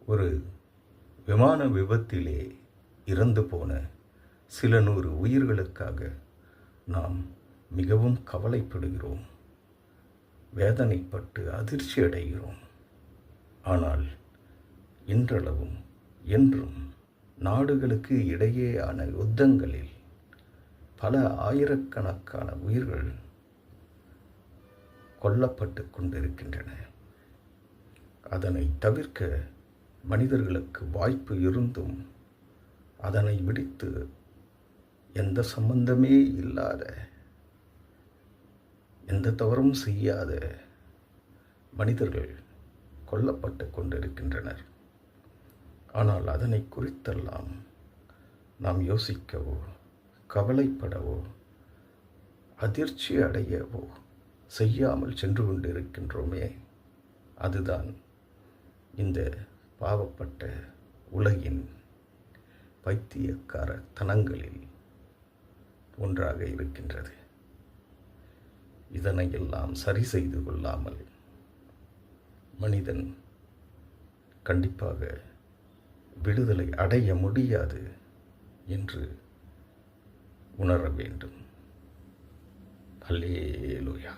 ஒரு விமான விபத்திலே இறந்து போன சில 100 உயிர்களுக்காக நாம் மிகவும் கவலைப்படுகிறோம், வேதனைப்பட்டு அதிர்ச்சி அடைகிறோம். ஆனால் இன்றளவும் என்றும் நாடுகளுக்கு இடையேயான யுத்தங்களில் பல ஆயிரக்கணக்கான உயிர்கள் கொல்லப்பட்டு கொண்டிருக்கின்றன. அதனை தவிர்க்க மனிதர்களுக்கு வாய்ப்பு இருந்தும் அதனை விடுத்து எந்த சம்பந்தமே இல்லாத, எந்த தவறும் செய்யாத மனிதர்கள் கொல்லப்பட்டு கொண்டிருக்கின்றனர். ஆனால் அதனை குறித்தெல்லாம் நாம் யோசிக்கவோ கவலைப்படவோ அதிர்ச்சி அடையவோ செய்யாமல் சென்று கொண்டிருக்கின்றோமே, அதுதான் இந்த பாவப்பட்ட உலகின் பைத்தியக்கார தனங்களில் ஒன்றாக இருக்கின்றது. இதனையெல்லாம் சரி செய்து கொள்ளாமல் மனிதன் கண்டிப்பாக விடுதலை அடைய முடியாது என்று உணர வேண்டும். அல்லேலூயா.